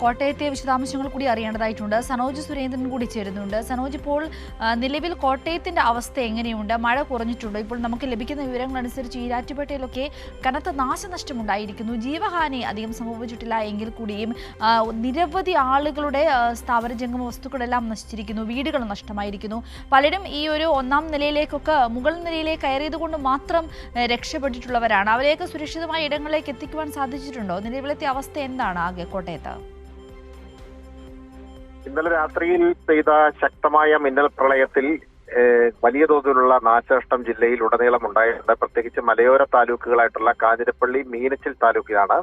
കോട്ടയത്തെ വിശദാംശങ്ങൾ കൂടി അറിയേണ്ടതായിട്ടുണ്ട്. സനോജ് സുരേന്ദ്രൻ കൂടി ചേരുന്നുണ്ട്. സനോജ്, ഇപ്പോൾ നിലവിൽ കോട്ടയത്തിന്റെ അവസ്ഥ എങ്ങനെയുണ്ട്? മഴ കുറഞ്ഞിട്ടുണ്ടോ? ഇപ്പോൾ നമുക്ക് ലഭിക്കുന്ന വിവരങ്ങൾ അനുസരിച്ച് ഈരാറ്റുപേട്ടയിലൊക്കെ കനത്ത നാശനഷ്ടമുണ്ടായിരിക്കുന്നു. ജീവഹാനി അധികം സംഭവിച്ചിട്ടില്ല എങ്കിൽ കൂടിയും നിരവധി ആളുകളുടെ സ്ഥാവര ജംഗമ വസ്തുക്കളെല്ലാം നശിച്ചിരിക്കുന്നു, വീടുകൾ നഷ്ടമായിരിക്കുന്നു. പലരും ഈ ഒരു ഒന്നാം നിലയിലേക്കൊക്കെ മുകൾ നിലയിലേക്ക് കയറിയത് കൊണ്ട് മാത്രം രക്ഷപ്പെട്ടിട്ടുള്ളവരാണ്. അവരെയൊക്കെ സുരക്ഷിതമായ ഇടങ്ങളിലേക്ക് എത്തിക്കുവാൻ സാധിച്ചിട്ടുണ്ടോ? നിലവിലത്തെ അവസ്ഥ എന്താണ് ആകെ കോട്ടയത്ത്? ഇന്നലെ രാത്രിയിൽ പെയ്ത ശക്തമായ മിന്നൽ പ്രളയത്തിൽ വലിയ തോതിലുള്ള നാശനഷ്ടം ജില്ലയിൽ ഉടനീളം ഉണ്ടായിട്ടുണ്ട്. പ്രത്യേകിച്ച് മലയോര താലൂക്കുകളായിട്ടുള്ള കാഞ്ഞിരപ്പള്ളി, മീനച്ചിൽ താലൂക്കിലാണ്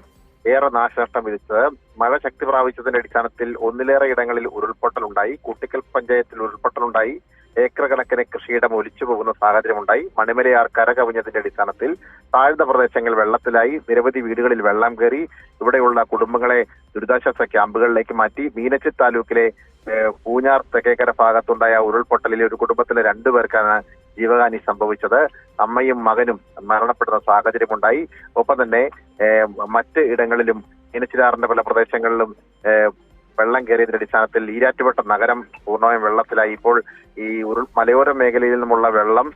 ഏറെ നാശനഷ്ടം വിധിച്ചത്. മഴ ശക്തി പ്രാപിച്ചതിന്റെ അടിസ്ഥാനത്തിൽ ഒന്നിലേറെ ഇടങ്ങളിൽ ഉരുൾപൊട്ടലുണ്ടായി. കൂട്ടിക്കൽ പഞ്ചായത്തിൽ ഉരുൾപൊട്ടലുണ്ടായി. ഏക്കർ കണക്കിന് കൃഷിയിടം ഒലിച്ചു പോകുന്ന സാഹചര്യമുണ്ടായി. മണിമലയാർ കരകവിഞ്ഞതിന്റെ അടിസ്ഥാനത്തിൽ താഴ്ന്ന പ്രദേശങ്ങൾ വെള്ളത്തിലായി. നിരവധി വീടുകളിൽ വെള്ളം കയറി. ഇവിടെയുള്ള കുടുംബങ്ങളെ ദുരിതാശ്വാസ ക്യാമ്പുകളിലേക്ക് മാറ്റി. മീനച്ചിൽ താലൂക്കിലെ പൂഞ്ഞാർ തെക്കേക്കര ഭാഗത്തുണ്ടായ ഉരുൾപൊട്ടലിൽ ഒരു കുടുംബത്തിലെ 2 പേർക്കാണ് ജീവഹാനി സംഭവിച്ചത്. അമ്മയും മകനും മരണപ്പെടുന്ന സാഹചര്യമുണ്ടായി. ഒപ്പം തന്നെ മറ്റ് ഇടങ്ങളിലും മീനച്ചിലാറിന്റെ പല പ്രദേശങ്ങളിലും വെള്ളം കയറിയതിന്റെ അടിസ്ഥാനത്തിൽ ഈരാറ്റുപേട്ട നഗരം പൂർണ്ണമായും വെള്ളത്തിലായി. ഇപ്പോൾ ഈ മലയോര മേഖലയിൽ നിന്നുമുള്ള വെള്ളം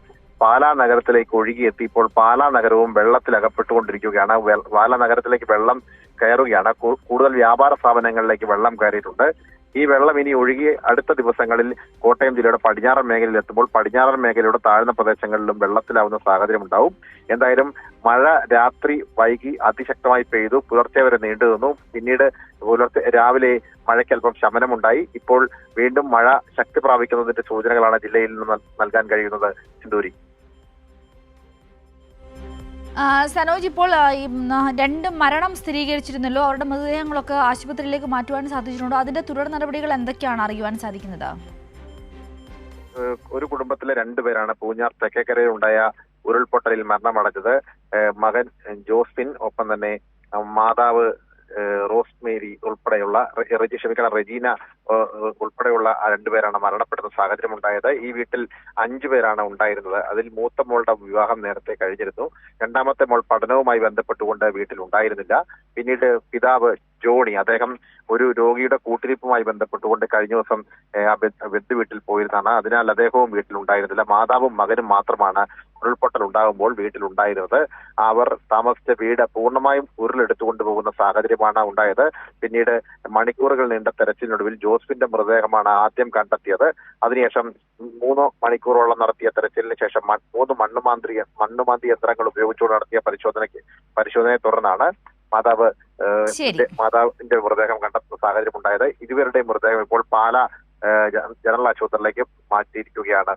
പാലാ നഗരത്തിലേക്ക് ഒഴുകിയെത്തി. ഇപ്പോൾ പാലാ നഗരവും വെള്ളത്തിൽ അകപ്പെട്ടുകൊണ്ടിരിക്കുകയാണ്. പാലാ നഗരത്തിലേക്ക് വെള്ളം കയറുകയാണ്. കൂടുതൽ വ്യാപാര സ്ഥാപനങ്ങളിലേക്ക് വെള്ളം കയറിയിട്ടുണ്ട്. ഈ വെള്ളം ഇനി ഒഴുകി അടുത്ത ദിവസങ്ങളിൽ കോട്ടയം ജില്ലയുടെ പടിഞ്ഞാറൻ മേഖലയിൽ എത്തുമ്പോൾ പടിഞ്ഞാറൻ മേഖലയുടെ താഴ്ന്ന പ്രദേശങ്ങളിലും വെള്ളത്തിലാവുന്ന സാഹചര്യം ഉണ്ടാവും. എന്തായാലും മഴ രാത്രി വൈകി അതിശക്തമായി പെയ്തു. പുലർച്ചെ വരെ നീണ്ടു നിന്നു. പിന്നീട് രാവിലെ മഴയ്ക്ക് അല്പം ശമനമുണ്ടായി. ഇപ്പോൾ വീണ്ടും മഴ ശക്തി പ്രാപിക്കുന്നതിന്റെ സൂചനകളാണ് ജില്ലയിൽ നിന്ന് നൽകാൻ കഴിയുന്നത്. സിന്ദൂരി. സനോജ്, ഇപ്പോൾ 2 മരണം സ്ഥിരീകരിച്ചിരുന്നല്ലോ. അവരുടെ മൃതദേഹങ്ങളൊക്കെ ആശുപത്രിയിലേക്ക് മാറ്റുവാൻ സാധിച്ചിട്ടുണ്ടോ? അതിന്റെ തുടർ നടപടികൾ എന്തൊക്കെയാണ് അറിയുവാൻ സാധിക്കുന്നത്? ഒരു കുടുംബത്തിലെ 2 പേരാണ് പൂഞ്ഞാർ തെക്കേക്കരയിൽ ഉണ്ടായ ഉരുൾപൊട്ടലിൽ മരണമടഞ്ഞത്. മകൻ ജോസ്ഫിൻ, ഒപ്പം തന്നെ മാതാവ് റോസ്മേരി ഉൾപ്പെടെയുള്ള റെജീന ഉൾപ്പെടെയുള്ള 2 പേരാണ് മരണപ്പെടുന്ന സാഹചര്യം ഉണ്ടായത്. ഈ വീട്ടിൽ 5 പേരാണ് ഉണ്ടായിരുന്നത്. അതിൽ മൂത്ത മോളുടെ വിവാഹം നേരത്തെ കഴിഞ്ഞിരുന്നു. രണ്ടാമത്തെ മോൾ പഠനവുമായി ബന്ധപ്പെട്ടുകൊണ്ട് വീട്ടിൽ ഉണ്ടായിരുന്നില്ല. പിന്നീട് പിതാവ് ജോണി, അദ്ദേഹം ഒരു രോഗിയുടെ കൂട്ടിരിപ്പുമായി ബന്ധപ്പെട്ടുകൊണ്ട് കഴിഞ്ഞ ദിവസം ബന്ധു വീട്ടിൽ പോയിരുന്നതാണ്. അതിനാൽ അദ്ദേഹവും വീട്ടിലുണ്ടായിരുന്നില്ല. മാതാവും മകനും മാത്രമാണ് ഉരുൾപൊട്ടൽ ഉണ്ടാകുമ്പോൾ വീട്ടിലുണ്ടായിരുന്നത്. അവർ താമസിച്ച വീട് പൂർണ്ണമായും ഉരുളെടുത്തുകൊണ്ട് പോകുന്ന സാഹചര്യമാണ് ഉണ്ടായത്. പിന്നീട് മണിക്കൂറുകൾ നീണ്ട തെരച്ചിലിനൊടുവിൽ ജോസ്ഫിന്റെ മൃതദേഹമാണ് ആദ്യം കണ്ടെത്തിയത്. അതിനുശേഷം 3 മണിക്കൂറോളം നടത്തിയ തെരച്ചിലിന് ശേഷം 3 മണ്ണുമാന്തി യന്ത്രങ്ങൾ ഉപയോഗിച്ചുകൊണ്ട് നടത്തിയ പരിശോധനയെ തുടർന്നാണ് മാതാവിന്റെ മൃതദേഹം കണ്ടെത്തുന്ന സാഹചര്യം ഉണ്ടായത്. ഇരുവരുടെയും മൃതദേഹം ഇപ്പോൾ പാലാ ജനറൽ ആശുപത്രിയിലേക്ക് മാറ്റിയിരിക്കുകയാണ്.